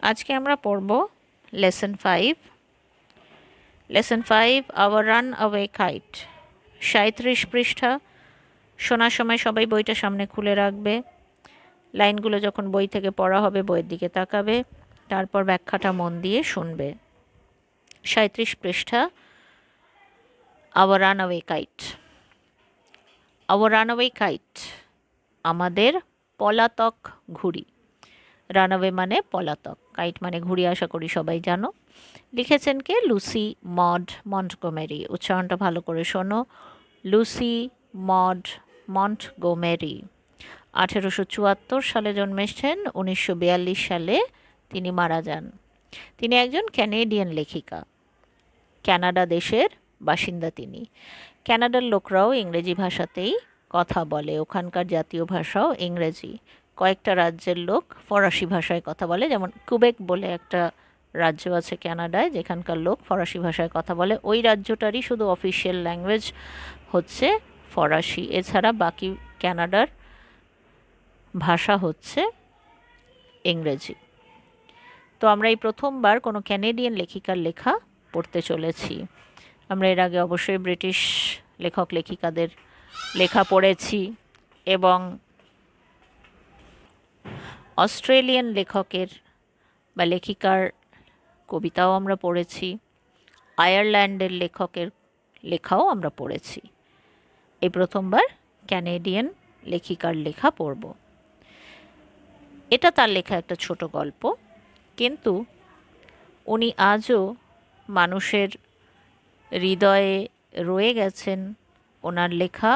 আজকে আমরা পড়ব lesson 5। Lesson 5 our runaway kite, 37 পৃষ্ঠা। শোনার সময় সবাই বইটা সামনে খুলে রাখবে। লাইনগুলো যখন বই থেকে পড়া হবে বইয়ের দিকে তাকাবে, তারপর ব্যাখ্যাটা মন দিয়ে শুনবে। 37 পৃষ্ঠা, our runaway kite. Our runaway kite, আমাদের পলাতক ঘুড়ি। রানওয়ে মানে পলাতক, কাইট মানে ঘুড়ি, আশা করি সবাই জানো। লিখেছেন কে? Lucy mod Montgomery. উচ্চারণটা ভালো করে শোনো, লুসি মড মন্টগোমেরি। 1874 সালে জন্মেছেন, 1942 সালে তিনি মারা যান। তিনি একজন ক্যানেডিয়ান লেখিকা, কানাডা দেশের বাসিন্দা তিনি। কানাডার লোকরাও ইংরেজি ভাষাতেই কথা বলে, ওখানকার জাতীয় ভাষাও ইংরেজি। কয়েকটা রাজ্যের লোক ফরাসি ভাষায় কথা বলে, যেমন কুবেক বলে একটা রাজ্য আছে কানাডায়, যেখানকার লোক ফরাসি ভাষায় কথা বলে। ওই রাজ্যটারই শুধু অফিসিয়াল ল্যাঙ্গুয়েজ হচ্ছে ফরাসি, এছাড়া বাকি কানাডার ভাষা হচ্ছে ইংরেজি। তো আমরা এই প্রথমবার কোনো ক্যানেডিয়ান লেখিকার লেখা পড়তে চলেছি। আমরা এর আগে অবশ্যই ব্রিটিশ লেখক লেখিকাদের লেখা পড়েছি এবং অস্ট্রেলিয়ান লেখকের বা লেখিকার কবিতাও আমরা পড়েছি, আয়ারল্যান্ডের লেখকের লেখাও আমরা পড়েছি। এই প্রথমবার ক্যানেডিয়ান লেখিকার লেখা পড়ব। এটা তার লেখা একটা ছোট গল্প, কিন্তু উনি আজও মানুষের হৃদয়ে রয়ে গেছেন। ওনার লেখা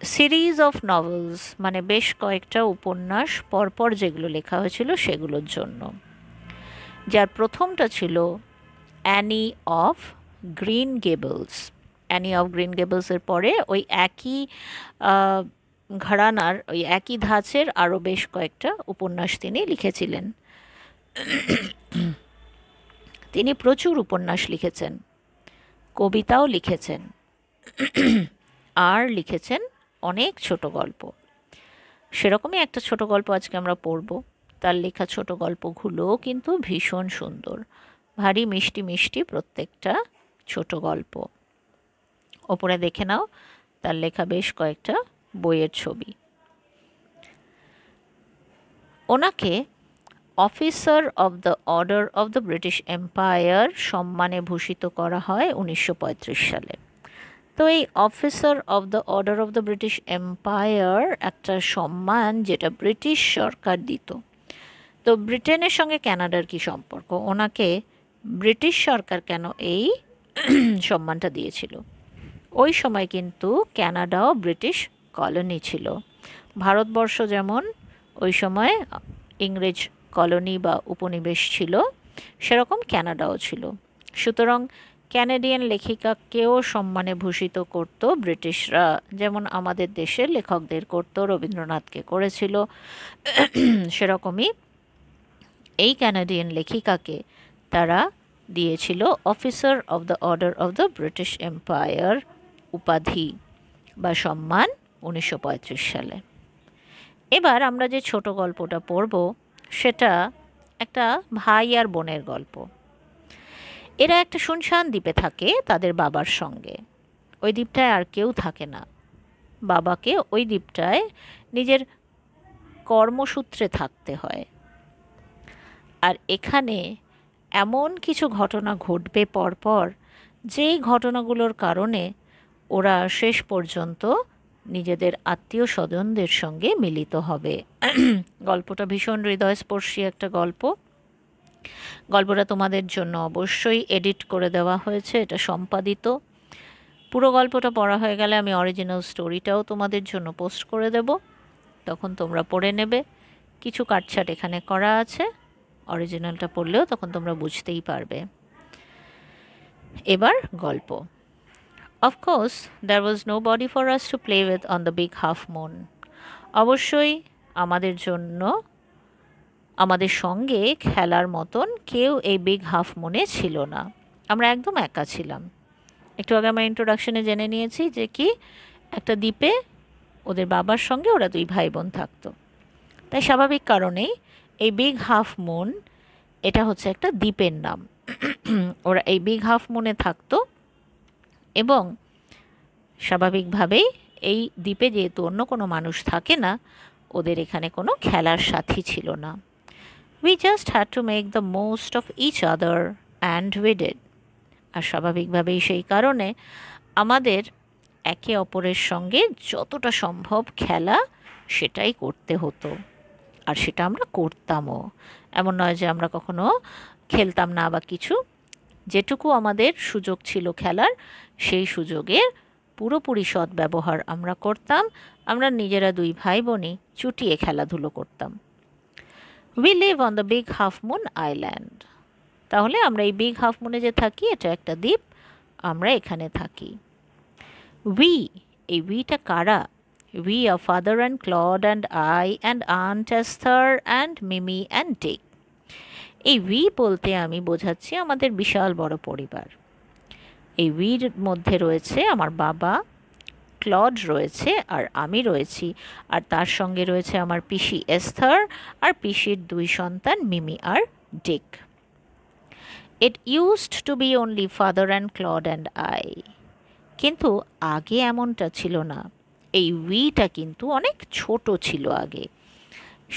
সিরিজ অফ নভেলস, মানে বেশ কয়েকটা উপন্যাস পরপর যেগুলো লেখা হয়েছিল সেগুলোর জন্য। যার প্রথমটা ছিল Anne of Green Gables. Anne of Green গেবলসের পরে ওই একই ঘরানার, ওই একই ধাঁচের আরও বেশ কয়েকটা উপন্যাস তিনি লিখেছিলেন। তিনি প্রচুর উপন্যাস লিখেছেন, কবিতাও লিখেছেন, আর লিখেছেন অনেক ছোট গল্প। সেরকমই একটা ছোট গল্প আজকে আমরা পড়ব। তার লেখা ছোট গল্পগুলোও কিন্তু ভীষণ সুন্দর, ভারী মিষ্টি মিষ্টি প্রত্যেকটা ছোট গল্প। ওপরে দেখে নাও তার লেখা বেশ কয়েকটা বইয়ের ছবি। ওনাকে officer of the order of the British empire সম্মানে ভূষিত করা হয় 1935 সালে। তো এই officer of the order of the British empire একটা সম্মান যেটা ব্রিটিশ সরকার দিত। তো ব্রিটেনের সঙ্গে কানাডার কি সম্পর্ক? ওনাকে ব্রিটিশ সরকার কেন এই সম্মানটা দিয়েছিল? ওই সময় কিন্তু কানাডাও ব্রিটিশ কলোনি ছিল। ভারতবর্ষ যেমন ওই সময় ইংরেজ কলোনি বা উপনিবেশ ছিল, সেরকম কানাডাও ছিল। সুতরাং ক্যানাডিয়ান লেখিকাকেও সম্মানে ভূষিত করত ব্রিটিশরা, যেমন আমাদের দেশের লেখকদের করত, রবীন্দ্রনাথকে করেছিল। সেরকমই এই ক্যানাডিয়ান লেখিকাকে তারা দিয়েছিল officer of the order of the British empire উপাধি বা সম্মান 1935 সালে। এবার আমরা যে ছোট গল্পটা পড়ব সেটা একটা ভাই আর বোনের গল্প। এরা একটা শুনশান দ্বীপে থাকে তাদের বাবার সঙ্গে। ওই দ্বীপটায় আর কেউ থাকে না। বাবাকে ওই দ্বীপটায় নিজের কর্মসূত্রে থাকতে হয়। আর এখানে এমন কিছু ঘটনা ঘটবে পরপর, যেই ঘটনাগুলোর কারণে ওরা শেষ পর্যন্ত নিজেদের আত্মীয় স্বজনদের সঙ্গে মিলিত হবে। গল্পটা ভীষণ হৃদয়স্পর্শী একটা গল্প। গল্পটা তোমাদের জন্য অবশ্যই এডিট করে দেওয়া হয়েছে, এটা সম্পাদিত। পুরো গল্পটা পড়া হয়ে গেলে আমি অরিজিনাল স্টোরিটাও তোমাদের জন্য পোস্ট করে দেব, তখন তোমরা পড়ে নেবে। কিছু কাটছাট এখানে করা আছে, অরিজিনালটা পড়লেও তখন তোমরা বুঝতেই পারবে। এবার গল্প। Of course, there was nobody for us to play with on the big half moon. অবশ্যই আমাদের জন্য, আমাদের সঙ্গে খেলার মতন কেউ এই বিগ হাফ মুনে ছিল না। আমরা একদম একা ছিলাম। একটু আগে আমরা ইন্ট্রোডাকশনে জেনে নিয়েছি যে কি একটা দ্বীপে ওদের বাবার সঙ্গে ওরা দুই ভাই বোন থাকতো। তাই স্বাভাবিক কারণেই এই বিগ হাফ মুন এটা হচ্ছে একটা দ্বীপের নাম। ওরা এই বিগ হাফ মুনে থাকতো এবং স্বাভাবিকভাবেই এই দ্বীপে যেহেতু অন্য কোনো মানুষ থাকে না, ওদের এখানে কোনো খেলার সাথী ছিল না। We just had to make the most of each other and we did. আর স্বাভাবিকভাবেই সেই কারণে আমাদের একে অপরের সঙ্গে যতটা সম্ভব খেলা সেটাই করতে হতো, আর সেটা আমরা করতামও। এমন নয় যে আমরা কখনো খেলতাম না বা কিছু। যেটুকু আমাদের সুযোগ ছিল খেলার, সেই সুযোগের পুরোপুরি সদ্ব্যবহার আমরা করতাম। আমরা নিজেরা দুই ভাই বোনই চুটিয়ে খেলাধুলো করতাম। We live on the big half moon island. তাহলে আমরা এই বিগ হাফ মুনে যে থাকি, এটা একটা দ্বীপ, আমরা এখানে থাকি। উই, এই উইটা কারা? We are father and Claude and I and aunt Esther and Mimi and Dick. এই উই বলতে আমি বোঝাচ্ছি আমাদের বিশাল বড় পরিবার। এই উইর মধ্যে রয়েছে আমার বাবা, ক্লড রয়েছে, আর আমি রয়েছি, আর তার সঙ্গে রয়েছে আমার পিসি এস্থার আর পিসির দুই সন্তান মিমি আর Dick. It used to be only father and Claude and I. কিন্তু আগে এমনটা ছিল না। এই উইটা কিন্তু অনেক ছোট ছিল আগে,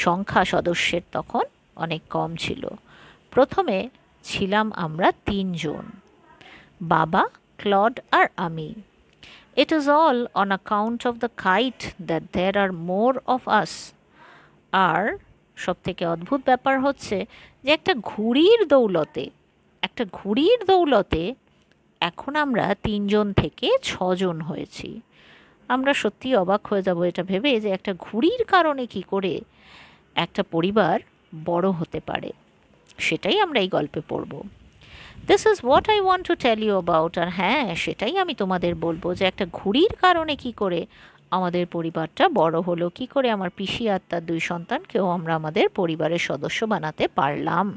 সংখ্যা সদস্যের তখন অনেক কম ছিল। প্রথমে ছিলাম আমরা 3 জন, বাবা, ক্লড আর আমি। It is all on account of the kite that there are more of us. আর সবথেকে অদ্ভুত ব্যাপার হচ্ছে যে একটা ঘুড়ির দৌলতে এখন আমরা 3 জন থেকে 6 জন হয়েছি। আমরা সত্যি অবাক হয়ে যাব এটা ভেবে যে একটা ঘুড়ির কারণে কি করে একটা পরিবার বড় হতে পারে। সেটাই আমরা এই গল্পে পড়ব। This is what I want to tell you about. আর হ্যাঁ, সেটাই আমি তোমাদের বলবো যে একটা ঘুড়ির কারণে কি করে আমাদের পরিবারটা বড় হলো, কি করে আমার পিসি আর তার 2 সন্তানকেও আমরা আমাদের পরিবারের সদস্য বানাতে পারলাম।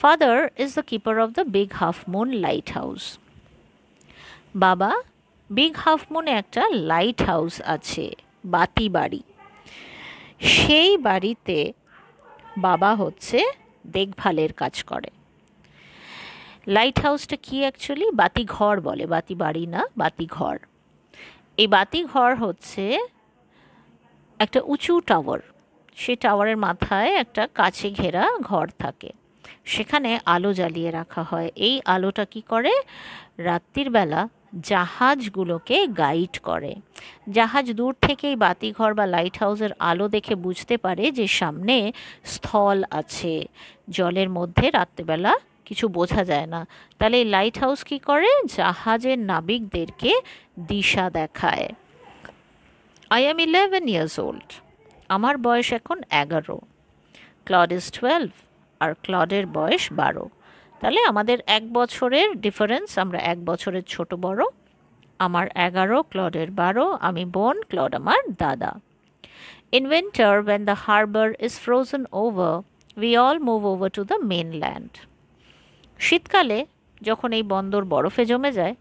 Father is the keeper of the big half moon light house. বাবা, বিগ হাফ মুনে একটা লাইট হাউস আছে, বাতি বাড়ি। সেই বাড়িতে বাবা হচ্ছে দেখভালের কাজ করে। লাইট হাউসটা কি অ্যাকচুয়ালি? বাতি ঘর বলে, বাতি বাড়ি না, বাতি ঘর। এই বাতি ঘর হচ্ছে একটা উঁচু টাওয়ার। সেই টাওয়ারের মাথায় একটা কাছে ঘেরা ঘর থাকে, সেখানে আলো জ্বালিয়ে রাখা হয়। এই আলোটা কি করে? রাত্রির বেলা জাহাজগুলোকে গাইড করে। জাহাজ দূর থেকেই বাতিঘর বা লাইট হাউসের আলো দেখে বুঝতে পারে যে সামনে স্থল আছে, জলের মধ্যে রাত্রিবেলা কিছু বোঝা যায় না। তাহলে এই লাইট হাউস কী করে? জাহাজের নাবিকদেরকে দিশা দেখায়। I am 11 years old। আমার বয়স এখন 11। ক্লড ইজ 12 আর ক্লডের বয়স 12। তাহলে আমাদের 1 বছরের ডিফারেন্স, আমরা 1 বছরের ছোট বড়। আমার 11, ক্লডের 12, আমি বোন, ক্লড আমার দাদা। In winter, when the harbor is frozen over, we all move over to the mainland. শীতকালে যখন এই বন্দর বরফে জমে যায়,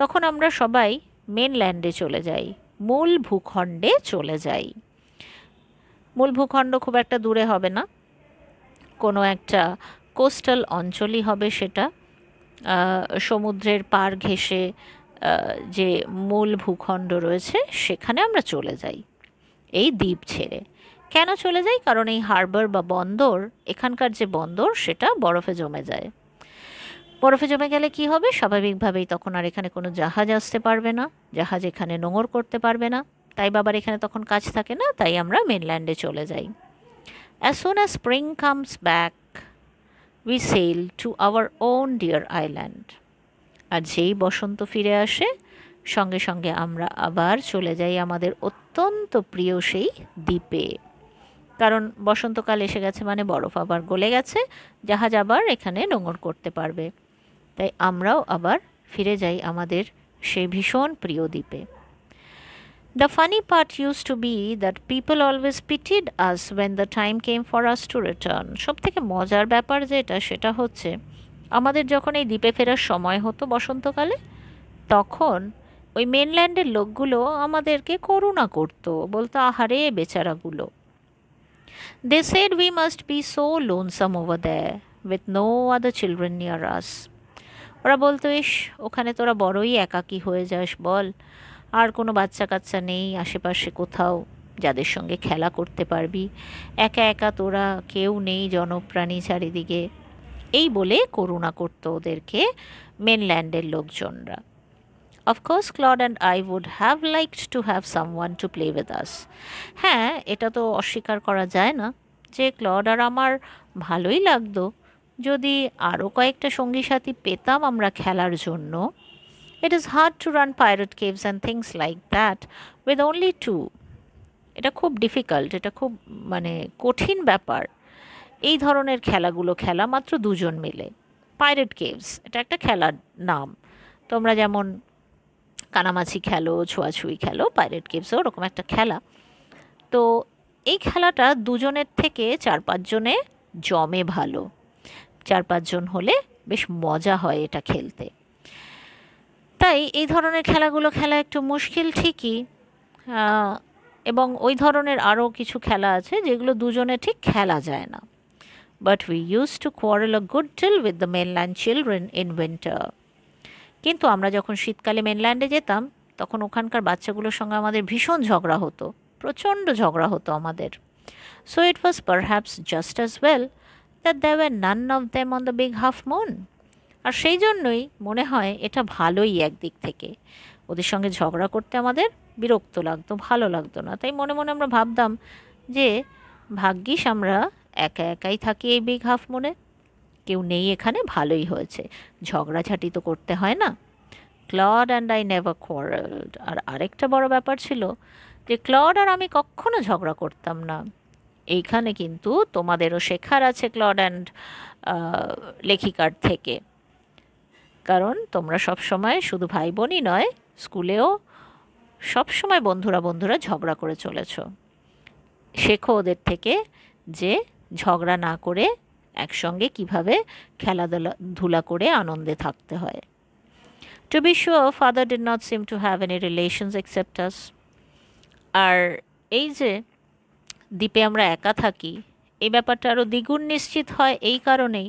তখন আমরা সবাই মেনল্যান্ডে চলে যাই, মূল ভূখণ্ডে চলে যাই। মূল ভূখণ্ড খুব একটা দূরে হবে না, কোনো একটা কোস্টাল অঞ্চলই হবে সেটা। সমুদ্রের পাড় ঘেঁষে যে মূল ভূখণ্ড রয়েছে সেখানে আমরা চলে যাই এই দ্বীপ ছেড়ে। কেন চলে যাই? কারণ এই হারবার বা বন্দর, এখানকার যে বন্দর সেটা বরফে জমে যায়। বরফে জমে গেলে কি হবে? স্বাভাবিকভাবেই তখন আর এখানে কোনো জাহাজ আসতে পারবে না, জাহাজ এখানে নোঙর করতে পারবে না। তাই বাবার এখানে তখন কাজ থাকে না, তাই আমরা মেনল্যান্ডে চলে যাই। As soon as spring comes back, we sail to our own dear island. আর যেই বসন্ত ফিরে আসে, সঙ্গে সঙ্গে আমরা আবার চলে যাই আমাদের অত্যন্ত প্রিয় সেই দ্বীপে। কারণ বসন্তকাল এসে গেছে মানে বরফ আবার গলে গেছে, জাহাজ আবার এখানে নোঙর করতে পারবে। তাই আমরাও আবার ফিরে যাই আমাদের সেই ভীষণ প্রিয় দ্বীপে। The funny part used to be that people always pitied us when the time came for us to return. সবথেকে মজার ব্যাপার যেটা, সেটা হচ্ছে আমাদের যখন এই দ্বীপে ফেরার সময় হতো বসন্তকালে, তখন ওই মেনল্যান্ডের লোকগুলো আমাদেরকে করুণা করতো, বলতো আহারে বেচারাগুলো। They said we must be so lonesome over there with no other children near us. ওরা বলতো, ইস, ওখানে তোরা বড়ই একাকী হয়ে যাস বল, আর কোনো বাচ্চা কাচ্চা নেই আশেপাশে কোথাও যাদের সঙ্গে খেলা করতে পারবি, একা একা তোরা, কেউ নেই জনপ্রাণী চারিদিকে। এই বলে করুণা করতো ওদেরকে মেনল্যান্ডের লোকজনরা। Of course Claude and I would have liked to have someone to play with us. হ্যাঁ, এটা তো অস্বীকার করা যায় না যে ক্লড আর আমার ভালোই লাগতো যদি আরও কয়েকটা সঙ্গী সাথী পেতাম আমরা খেলার জন্য। It is hard to run pirate caves and things like that with only two. এটা খুব ডিফিকাল্ট, এটা খুব মানে কঠিন ব্যাপার এই ধরনের খেলাগুলো খেলা মাত্র দুজন মিলে। পাইরেট কেভস এটা একটা খেলার নাম। তোমরা যেমন কানামাছি খেলো, ছোঁয়াছুঁয়ি খেলো, পাইরেট কেভসও ওরকম একটা খেলা। তো এই খেলাটা দুজনের থেকে 4-5 জনে জমে ভালো। 4-5 জন হলে বেশ মজা হয় এটা খেলতে। তাই এই ধরনের খেলাগুলো খেলা একটু মুশকিল ঠিকই, এবং ওই ধরনের আরও কিছু খেলা আছে যেগুলো দুজনে ঠিক খেলা যায় না। But we use to quarrel a good deal with the mainland children in winter. কিন্তু আমরা যখন শীতকালে মেনল্যান্ডে যেতাম তখন ওখানকার বাচ্চাগুলোর সঙ্গে আমাদের ভীষণ ঝগড়া হতো, প্রচণ্ড ঝগড়া হতো আমাদের। So it was perhaps just as well that there were none of them on the big half moon. আর সেই জন্যই মনে হয় এটা ভালোই একদিক থেকে। ওদের সঙ্গে ঝগড়া করতে আমাদের বিরক্ত লাগতো, ভালো লাগতো না। তাই মনে মনে আমরা ভাবতাম যে ভাগ্যিস আমরা একা একাই থাকি এই বিগ হাফ মুনে, কেউ নেই এখানে, ভালোই হয়েছে, ঝগড়াঝাটি তো করতে হয় না। Claude and I never quarrelled. আর আরেকটা বড় ব্যাপার ছিল যে ক্লড আর আমি কখনো ঝগড়া করতাম না। এইখানে কিন্তু তোমাদেরও শেখার আছে ক্লড অ্যান্ড লেখিকার থেকে, কারণ তোমরা সব সময় শুধু ভাই বোনই নয়, স্কুলেও সব সময় বন্ধুরা বন্ধুরা ঝগড়া করে চলেছ। শেখো ওদের থেকে যে ঝগড়া না করে একসঙ্গে কিভাবে খেলাধুলা করে আনন্দে থাকতে হয়। To be sure, father did not seem to have any relations except us. আর এই যে দ্বীপে আমরা একা থাকি, এই ব্যাপারটা আরও দ্বিগুণ নিশ্চিত হয় এই কারণেই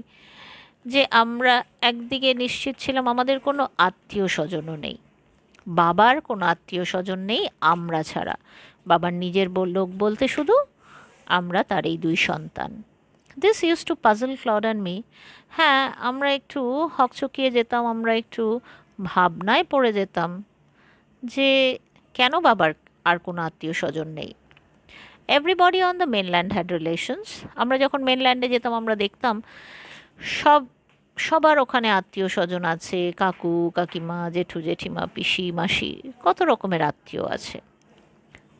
যে আমরা একদিকে নিশ্চিত ছিলাম আমাদের কোনো আত্মীয় স্বজনও নেই, বাবার কোনো আত্মীয় স্বজন নেই আমরা ছাড়া। বাবার নিজের লোক বলতে শুধু আমরা তার এই 2 সন্তান। This use to puzzle Claude and me. হ্যাঁ, আমরা একটু হকচকিয়ে যেতাম, আমরা একটু ভাবনায় পড়ে যেতাম যে কেন বাবার আর কোনো আত্মীয় স্বজন নেই। Everybody on the mainland had relations. আমরা যখন মেনল্যান্ডে যেতাম আমরা দেখতাম সবার ওখানে আত্মীয় স্বজন আছে, কাকু কাকিমা, জেঠু জেঠিমা, পিসি মাসি, কত রকমের আত্মীয় আছে।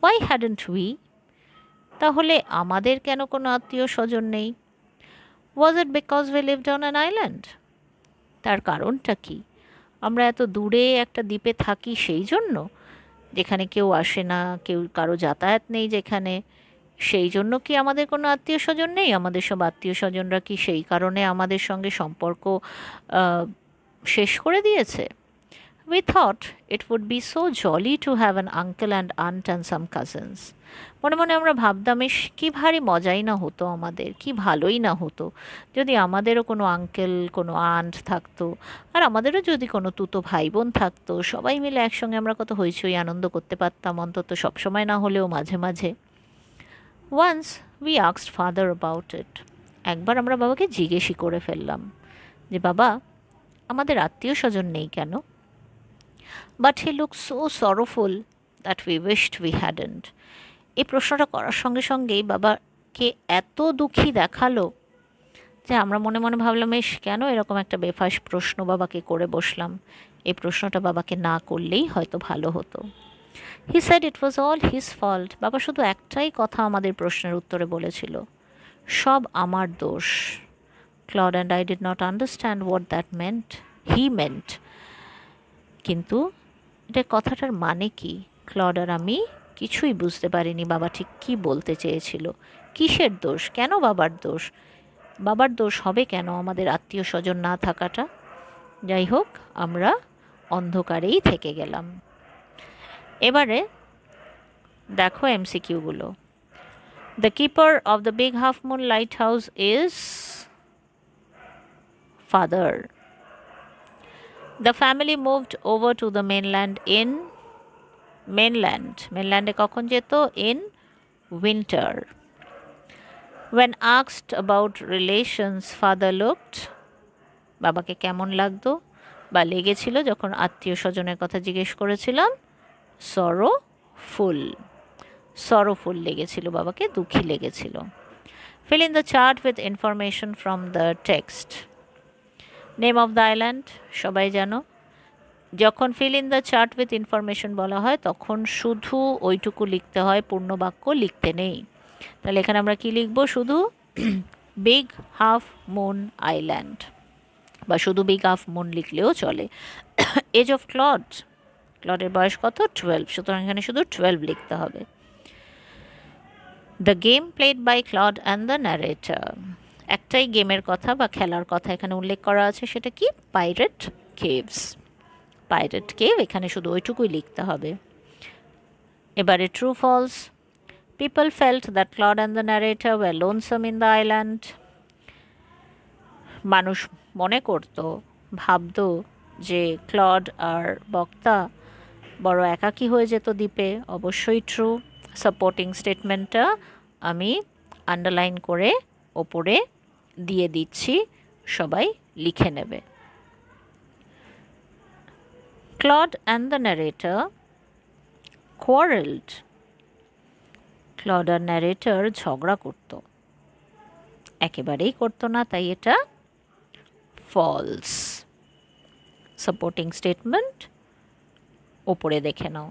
Why hadn't we? তাহলে আমাদের কেন কোনো আত্মীয় স্বজন নেই? Was it because we lived on an island? তার কারণটা কি? আমরা এত দূরে একটা দ্বীপে থাকি সেই জন্য, যেখানে কেউ আসে না, কেউ কারো যাতায়াত নেই যেখানে, সেই জন্য কি আমাদের কোনো আত্মীয় স্বজন নেই? আমাদের সব আত্মীয় স্বজনরা কি সেই কারণে আমাদের সঙ্গে সম্পর্ক শেষ করে দিয়েছে? We thought it would be so jolly to have an uncle and aunt and some cousins. মনে মনে আমরা ভাবতাম, ইস কী ভারী মজাই না হতো আমাদের, কি ভালোই না হতো যদি আমাদেরও কোনো আঙ্কেল, কোনো আন্ট থাকতো, আর আমাদেরও যদি কোনো তুতো ভাই বোন থাকতো, সবাই মিলে একসঙ্গে আমরা কত হইচই আনন্দ করতে পারতাম, অন্তত সবসময় না হলেও মাঝে মাঝে। Once we asked father about it. একবার আমরা বাবাকে জিজ্ঞেসই করে ফেললাম যে বাবা, আমাদের আত্মীয় স্বজন নেই কেন? But he look so sorrowful that we wished we hadn't. এই প্রশ্নটা করার সঙ্গে সঙ্গেই বাবাকে এত দুঃখী দেখালো যে আমরা মনে মনে ভাবলাম, এস কেন এরকম একটা বেফাঁস প্রশ্ন বাবাকে করে বসলাম, এই প্রশ্নটা বাবাকে না করলেই হয়তো ভালো হতো। He said it was all his fault. বাবা শুধু একটাই কথা আমাদের প্রশ্নের উত্তরে বলেছিল, সব আমার দোষ। Clod and I did not understand what that meant. He meant, কিন্তু এটা কথাটার মানে কি ক্লড আর আমি কিছুই বুঝতে পারিনি বাবা ঠিক কী বলতে চেয়েছিল। কিসের দোষ? কেন বাবার দোষ? বাবার দোষ হবে কেন আমাদের আত্মীয় স্বজন না থাকাটা? যাই হোক, আমরা অন্ধকারেই থেকে গেলাম। এবারে দেখো এমসিকিউগুলো। The keeper of the Big Half Moon lighthouse is father. The family moved over to the mainland in mainlande কখন যেত? In winter. When asked about relations, father looked, বাবাকে কেমন লাগতো বা লেগেছিল যখন আত্মীয় স্বজনের কথা জিজ্ঞেস করেছিলাম? sorrowful লেগেছিল, বাবাকে দুঃখী লেগেছিল। Fill in the chart with information from the text. Name of the island সবাই জানো। যখন fill in the chart with information বলা হয় তখন শুধু ওইটুকু লিখতে হয়, পূর্ণ বাক্য লিখতে নেই। তাহলে এখানে আমরা কি লিখব? শুধু বিগ হাফ মুন আইল্যান্ড, বা শুধু বিগ হাফ মুন লিখলেও চলে। এজ অফ ক্লডের বয়স কত? 12, সুতরাং এখানে শুধু 12 লিখতে হবে। The game played by Claude and the narrator, একটাই গেমের কথা বা খেলার কথা এখানে উল্লেখ করা আছে, সেটা কি? পাইরেট কেভ, এখানে শুধু ওইটুকুই লিখতে হবে। এবারে true false. People felt that Claude and the narrator were lonesome in the island, মানুষ মনে করত, ভাবত যে ক্লড আর বক্তা বড় একাকী হয়ে যেত দ্বীপে। অবশ্যই ট্রু। সাপোর্টিং স্টেটমেন্টটা আমি আন্ডারলাইন করে ওপরে দিয়ে দিচ্ছি, সবাই লিখে নেবে। Claude and the narrator quarreled. Claude আর ন্যারেটর ঝগড়া করত, একেবারেই করতো না, তাই এটা ফলস। সাপোর্টিং স্টেটমেন্ট ওপরে দেখে নাও।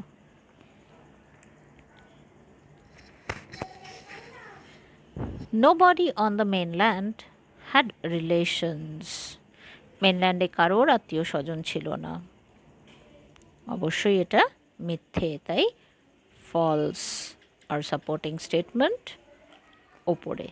Nobody on the mainland had relations. মেনল্যান্ডে কারোর আত্মীয় স্বজন ছিল না, অবশ্যই এটা মিথ্যে, তাই ফলস। আর সাপোর্টিং স্টেটমেন্ট ওপরে।